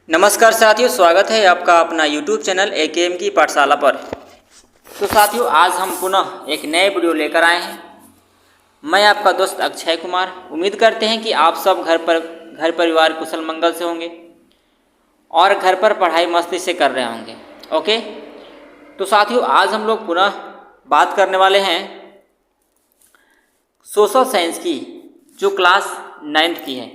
नमस्कार साथियों, स्वागत है आपका अपना YouTube चैनल AKM की पाठशाला पर। तो साथियों, आज हम पुनः एक नए वीडियो लेकर आए हैं। मैं आपका दोस्त अक्षय कुमार। उम्मीद करते हैं कि आप सब घर परिवार कुशल मंगल से होंगे और घर पर पढ़ाई मस्ती से कर रहे होंगे। ओके, तो साथियों, आज हम लोग पुनः बात करने वाले हैं सोशल साइंस की, जो क्लास 9th की है।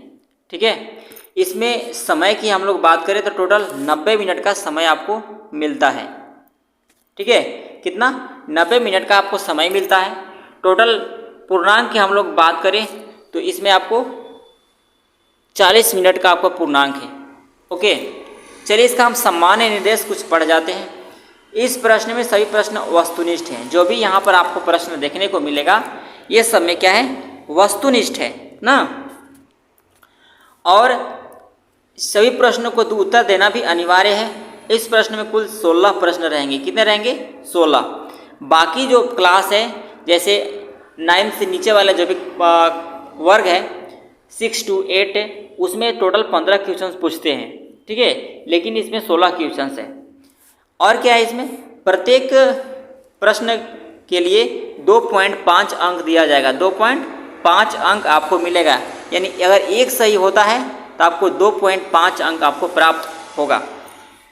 ठीक है, इसमें समय की हम लोग बात करें तो टोटल 90 मिनट का समय आपको मिलता है। ठीक है, कितना? 90 मिनट का आपको समय मिलता है। टोटल पूर्णांक की हम लोग बात करें तो इसमें आपको 40 मिनट का आपका पूर्णांक है। ओके, चलिए इसका हम सामान्य निर्देश कुछ पढ़ जाते हैं। इस प्रश्न में सभी प्रश्न वस्तुनिष्ठ हैं। जो भी यहाँ पर आपको प्रश्न देखने को मिलेगा ये सब में क्या है? वस्तुनिष्ठ है ना। और सभी प्रश्नों को उत्तर देना भी अनिवार्य है। इस प्रश्न में कुल 16 प्रश्न रहेंगे। कितने रहेंगे? 16। बाकी जो क्लास है, जैसे 9 से नीचे वाले जो भी वर्ग है 6 to 8, उसमें टोटल 15 क्वेश्चन पूछते हैं। ठीक है, लेकिन इसमें 16 क्वेश्चन है। और क्या है इसमें? प्रत्येक प्रश्न के लिए 2.5 अंक दिया जाएगा। 2.5 अंक आपको मिलेगा। यानी अगर एक सही होता है तो आपको 2.5 अंक आपको प्राप्त होगा।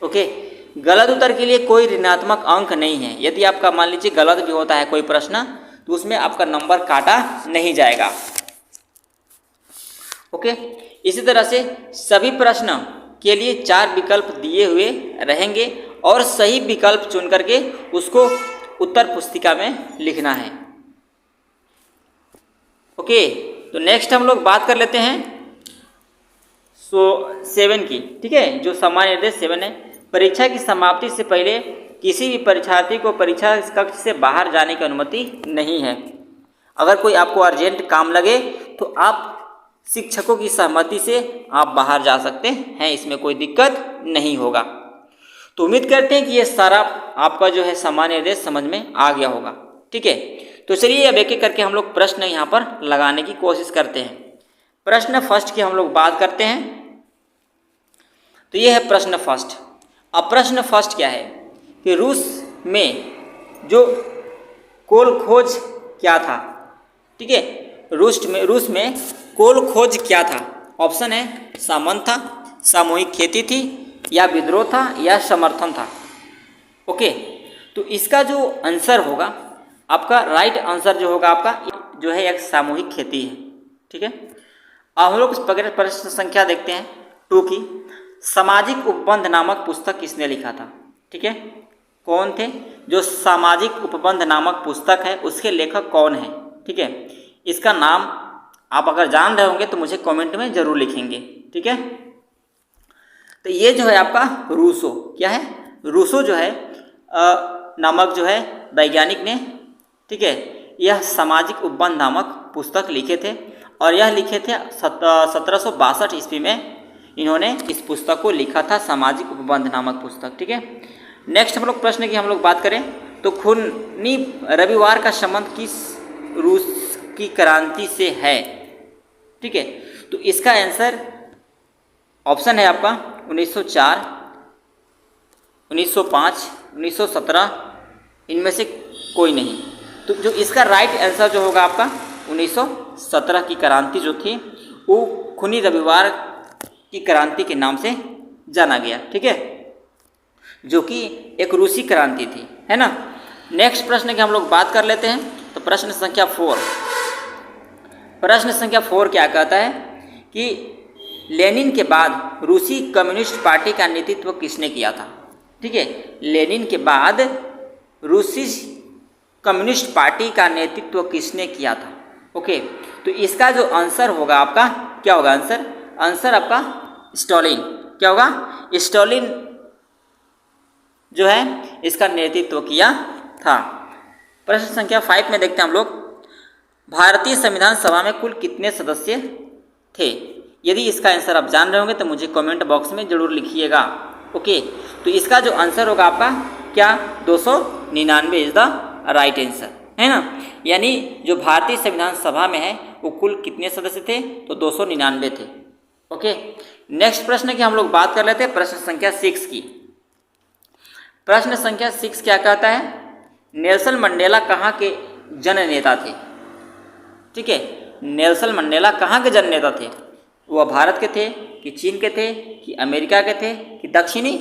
ओके, गलत उत्तर के लिए कोई ऋणात्मक अंक नहीं है। यदि आपका मान लीजिए गलत भी होता है कोई प्रश्न तो उसमें आपका नंबर काटा नहीं जाएगा। ओके, इसी तरह से सभी प्रश्न के लिए 4 विकल्प दिए हुए रहेंगे और सही विकल्प चुन करके उसको उत्तर पुस्तिका में लिखना है। ओके, तो नेक्स्ट हम लोग बात कर लेते हैं 7 की। ठीक है, जो सामान्य निर्देश 7 है। परीक्षा की समाप्ति से पहले किसी भी परीक्षार्थी को परीक्षा कक्ष से बाहर जाने की अनुमति नहीं है। अगर कोई आपको अर्जेंट काम लगे तो आप शिक्षकों की सहमति से आप बाहर जा सकते हैं, इसमें कोई दिक्कत नहीं होगा। तो उम्मीद करते हैं कि ये सारा आपका जो है सामान्य निर्देश समझ में आ गया होगा। ठीक है, तो चलिए अब एक एक करके हम लोग प्रश्न यहाँ पर लगाने की कोशिश करते हैं। प्रश्न फर्स्ट की हम लोग बात करते हैं। तो ये है प्रश्न फर्स्ट। अब प्रश्न फर्स्ट क्या है कि रूस में जो कोल खोज क्या था? ठीक है, रूस में कोल खोज क्या था? ऑप्शन है सामंत था, सामूहिक खेती थी, या विद्रोह था, या समर्थन था। ओके, तो इसका जो आंसर होगा आपका, राइट आंसर जो होगा आपका जो है एक सामूहिक खेती है। ठीक है, अब हम लोग प्रश्न संख्या देखते हैं 2 की। सामाजिक उपबंध नामक पुस्तक किसने लिखा था? ठीक है, कौन थे? जो सामाजिक उपबंध नामक पुस्तक है उसके लेखक कौन है? ठीक है, इसका नाम आप अगर जान रहे होंगे तो मुझे कमेंट में जरूर लिखेंगे। ठीक है, तो ये जो है आपका रूसो, क्या है? रूसो जो है नामक जो है वैज्ञानिक ने, ठीक है, यह सामाजिक उपबंध नामक पुस्तक लिखे थे और यह लिखे थे 1762 ईस्वी में इन्होंने इस पुस्तक को लिखा था, सामाजिक उपबंध नामक पुस्तक। ठीक है, नेक्स्ट हम लोग प्रश्न की हम लोग बात करें तो खूनी रविवार का संबंध किस रूस की क्रांति से है? ठीक है, तो इसका आंसर ऑप्शन है आपका 1904, 1905, 1917, इनमें से कोई नहीं। तो जो इसका राइट आंसर जो होगा आपका 1917 की क्रांति जो थी वो खूनी रविवार की क्रांति के नाम से जाना गया। ठीक है, जो कि एक रूसी क्रांति थी, है ना। नेक्स्ट प्रश्न की हम लोग बात कर लेते हैं। तो प्रश्न संख्या 4। प्रश्न संख्या 4 क्या कहता है कि लेनिन के बाद रूसी कम्युनिस्ट पार्टी का नेतृत्व किसने किया था? ठीक है, लेनिन के बाद रूसी कम्युनिस्ट पार्टी का नेतृत्व किसने किया था? ओके, तो इसका जो आंसर होगा आपका क्या होगा? आंसर आपका स्टालिन। क्या होगा? स्टालिन जो है इसका नेतृत्व किया था। प्रश्न संख्या 5 में देखते हैं हम लोग, भारतीय संविधान सभा में कुल कितने सदस्य थे? यदि इसका आंसर आप जान रहे होंगे तो मुझे कमेंट बॉक्स में जरूर लिखिएगा। ओके, तो इसका जो आंसर होगा आपका क्या? 299 इज द राइट आंसर, है ना। यानी जो भारतीय संविधान सभा में है वो कुल कितने सदस्य थे? तो 299 थे। ओके, नेक्स्ट प्रश्न की हम लोग बात कर लेते हैं प्रश्न संख्या 6 की। प्रश्न संख्या 6 क्या कहता है, नेल्सन मंडेला कहाँ के जन नेता थे? ठीक है, नेल्सन मंडेला कहाँ के जन नेता थे? वह भारत के थे कि चीन के थे कि अमेरिका के थे कि दक्षिणी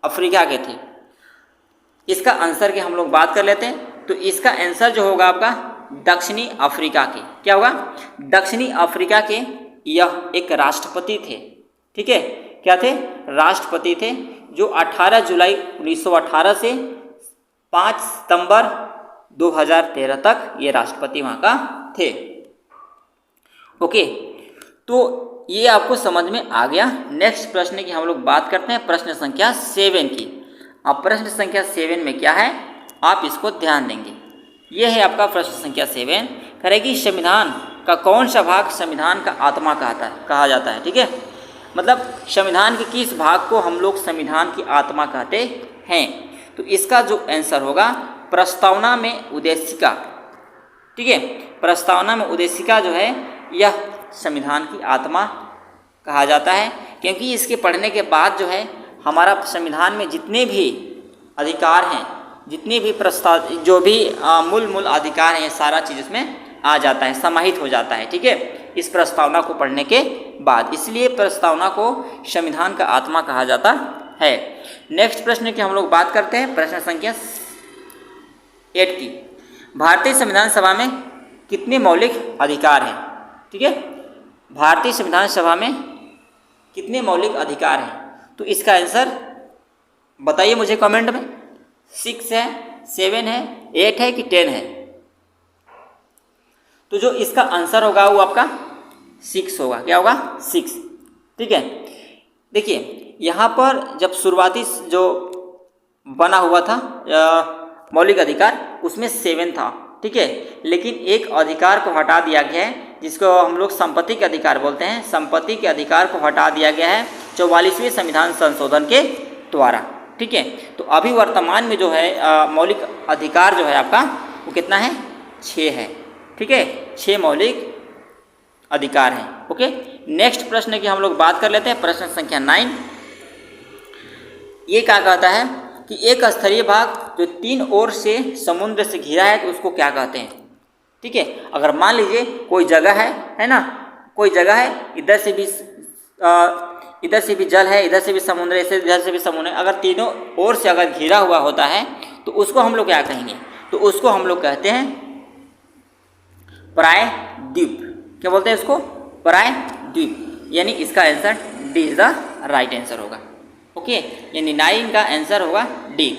अफ्रीका के थे? इसका आंसर की हम लोग बात कर लेते हैं। तो इसका आंसर जो होगा आपका दक्षिणी अफ्रीका के, क्या होगा, दक्षिणी अफ्रीका के यह एक राष्ट्रपति थे। ठीक है, क्या थे, राष्ट्रपति थे, जो 18 जुलाई 1918 से 5 सितंबर 2013 तक ये राष्ट्रपति वहाँ का थे। ओके, तो ये आपको समझ में आ गया। नेक्स्ट प्रश्न की हम लोग बात करते हैं प्रश्न संख्या 7 की। अब प्रश्न संख्या 7 में क्या है, आप इसको ध्यान देंगे। यह है आपका प्रश्न संख्या 7, करेगी संविधान का कौन सा भाग संविधान का आत्मा कहा जाता है? ठीक है, मतलब संविधान के किस भाग को हम लोग संविधान की आत्मा कहते हैं? तो इसका जो आंसर होगा प्रस्तावना में उद्देशिका। ठीक है, प्रस्तावना में उद्देशिका जो है यह संविधान की आत्मा कहा जाता है, क्योंकि इसके पढ़ने के बाद जो है हमारा संविधान में जितने भी अधिकार हैं, जितने भी जो भी मूल अधिकार हैं, ये सारा चीज़ इसमें आ जाता है, समाहित हो जाता है। ठीक है, इस प्रस्तावना को पढ़ने के बाद, इसलिए प्रस्तावना को संविधान का आत्मा कहा जाता है। नेक्स्ट प्रश्न की हम लोग बात करते हैं प्रश्न संख्या 8 की। भारतीय संविधान सभा में कितने मौलिक अधिकार हैं? ठीक है, भारतीय संविधान सभा में कितने मौलिक अधिकार हैं? तो इसका आंसर बताइए मुझे कमेंट में। 6 है, 7 है, 8 है कि 10 है? तो जो इसका आंसर होगा वो आपका 6 होगा। क्या होगा? 6। ठीक है, देखिए यहाँ पर जब शुरुआती जो बना हुआ था मौलिक अधिकार, उसमें 7 था। ठीक है, लेकिन एक अधिकार को हटा दिया गया है, जिसको हम लोग संपत्ति के अधिकार बोलते हैं। संपत्ति के अधिकार को हटा दिया गया है 44वें संविधान संशोधन के द्वारा। ठीक है, तो अभी वर्तमान में जो है मौलिक अधिकार जो है आपका वो कितना है? 6 है। ठीक है, 6 मौलिक अधिकार हैं। ओके, नेक्स्ट प्रश्न की हम लोग बात कर लेते हैं प्रश्न संख्या 9। ये क्या कहता है कि एक स्तरीय भाग जो 3 ओर से समुद्र से घिरा है तो उसको क्या कहते हैं? ठीक है, अगर मान लीजिए कोई जगह है ना, कोई जगह है, इधर से भी जल है, इधर से भी समुद्र है, इधर से भी समुद्र है, अगर तीनों ओर से अगर घिरा हुआ होता है तो उसको हम लोग क्या कहेंगे? तो उसको हम लोग कहते हैं प्रायद्वीप। क्या बोलते हैं उसको? प्रायद्वीप। यानी इसका answer D is the right answer होगा। ओके, यानी 9 का आंसर होगा डी।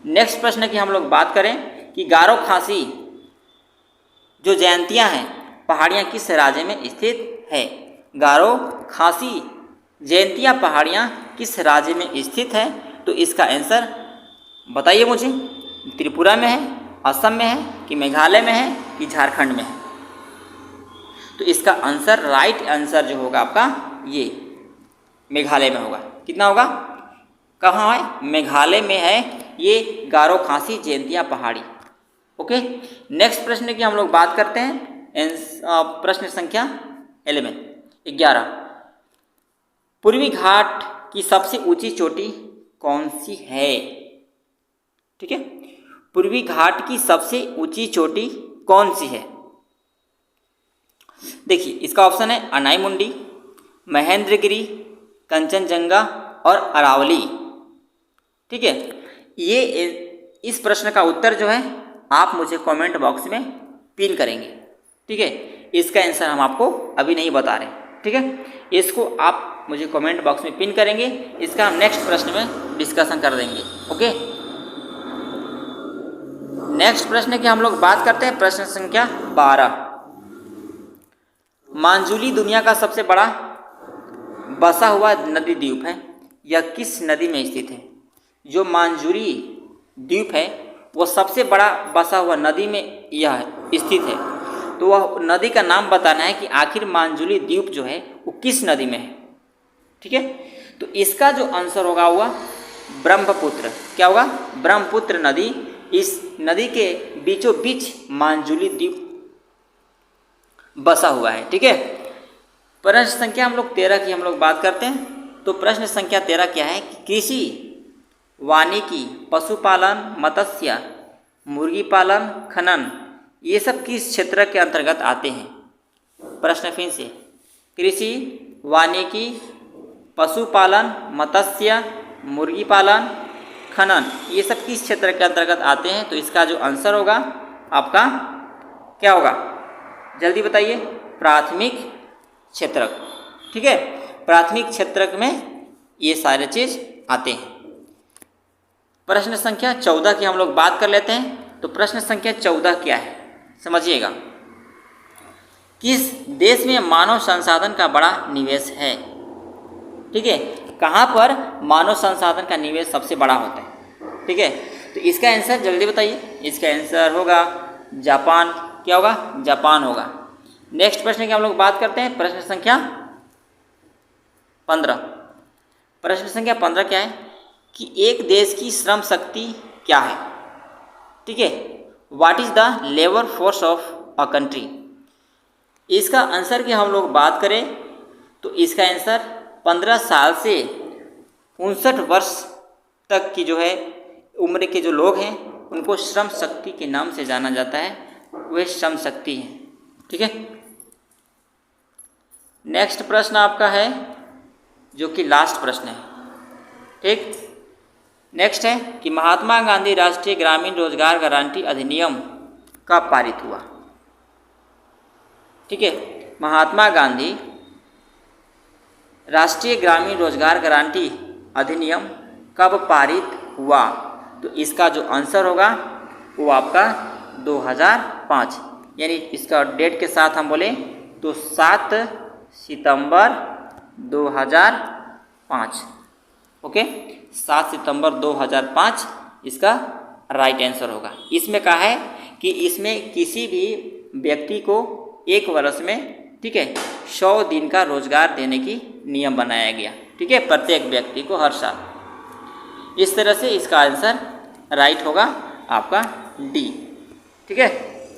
नेक्स्ट प्रश्न की हम लोग बात करें कि गारो खासी जो जयंतियाँ हैं, पहाड़ियाँ किस राज्य में स्थित है? गारो खासी जयंतियाँ पहाड़ियाँ किस राज्य में स्थित है? तो इसका आंसर बताइए मुझे। त्रिपुरा में है, असम में है कि मेघालय में है कि झारखंड में है? तो इसका आंसर, राइट आंसर जो होगा आपका ये मेघालय में होगा। कितना होगा? कहाँ है? मेघालय में है ये गारो खासी जयंतियाँ पहाड़ी। ओके, नेक्स्ट प्रश्न की हम लोग बात करते हैं प्रश्न संख्या 11। पूर्वी घाट की सबसे ऊंची चोटी कौन सी है? ठीक है, पूर्वी घाट की सबसे ऊंची चोटी कौन सी है? देखिए इसका ऑप्शन है अनाईमुंडी, महेंद्रगिरी, कंचनजंगा और अरावली। ठीक है, ये इस प्रश्न का उत्तर जो है आप मुझे कमेंट बॉक्स में पिन करेंगे। ठीक है, इसका आंसर हम आपको अभी नहीं बता रहे। ठीक है, इसको आप मुझे कमेंट बॉक्स में पिन करेंगे, इसका हम नेक्स्ट प्रश्न में डिस्कशन कर देंगे। ओके, नेक्स्ट प्रश्न की हम लोग बात करते हैं प्रश्न संख्या 12। मांजुली दुनिया का सबसे बड़ा बसा हुआ नदी द्वीप है, यह किस नदी में स्थित है? जो मांजुली द्वीप है वो सबसे बड़ा बसा हुआ नदी में यह स्थित है। तो वह नदी का नाम बताना है कि आखिर मांजुली द्वीप जो है वो किस नदी में है। ठीक है, तो इसका जो आंसर होगा हुआ ब्रह्मपुत्र। क्या होगा? ब्रह्मपुत्र नदी। इस नदी के बीचों बीच मांजुली द्वीप बसा हुआ है। ठीक है, प्रश्न संख्या हम लोग 13 की हम लोग बात करते हैं। तो प्रश्न संख्या 13 क्या है कि कृषि, वानिकी, पशुपालन, मत्स्य, मुर्गी पालन, खनन ये सब किस क्षेत्र के अंतर्गत आते हैं? प्रश्न फिर से, कृषि, वानिकी, पशुपालन, मत्स्य, मुर्गी पालन, खनन ये सब किस क्षेत्र के अंतर्गत आते हैं? तो इसका जो आंसर होगा आपका क्या होगा, जल्दी बताइए। प्राथमिक क्षेत्रक, ठीक है, प्राथमिक क्षेत्रक में ये सारे चीज आते हैं। प्रश्न संख्या 14 की हम लोग बात कर लेते हैं। तो प्रश्न संख्या 14 क्या है समझिएगा। किस देश में मानव संसाधन का बड़ा निवेश है? ठीक है, कहाँ पर मानव संसाधन का निवेश सबसे बड़ा होता है? ठीक है, तो इसका आंसर जल्दी बताइए। इसका आंसर होगा जापान। क्या होगा? जापान होगा। नेक्स्ट प्रश्न की हम लोग बात करते हैं, प्रश्न संख्या 15। प्रश्न संख्या 15 क्या है कि एक देश की श्रम शक्ति क्या है? ठीक है, what is the labour force of a country? इसका आंसर की हम लोग बात करें तो इसका आंसर 15 साल से 59 वर्ष तक की जो है उम्र के जो लोग हैं उनको श्रम शक्ति के नाम से जाना जाता है, वह श्रम शक्ति है। ठीक है, नेक्स्ट प्रश्न आपका है जो कि लास्ट प्रश्न है। ठीक, नेक्स्ट है कि महात्मा गांधी राष्ट्रीय ग्रामीण रोजगार गारंटी अधिनियम कब पारित हुआ? ठीक है, महात्मा गांधी राष्ट्रीय ग्रामीण रोजगार गारंटी अधिनियम कब पारित हुआ? तो इसका जो आंसर होगा वो आपका 2005, यानी इसका डेट के साथ हम बोले तो 7 सितंबर 2005। ओके, 7 सितंबर 2005 इसका राइट आंसर होगा। इसमें कहा है कि इसमें किसी भी व्यक्ति को एक वर्ष में, ठीक है, 100 दिन का रोजगार देने की नियम बनाया गया। ठीक है, प्रत्येक व्यक्ति को हर साल। इस तरह से इसका आंसर राइट होगा आपका डी। ठीक है,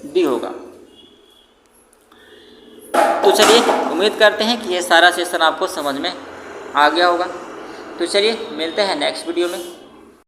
डी होगा। तो चलिए, उम्मीद करते हैं कि ये सारा सेशन आपको समझ में आ गया होगा। तो चलिए मिलते हैं नेक्स्ट वीडियो में।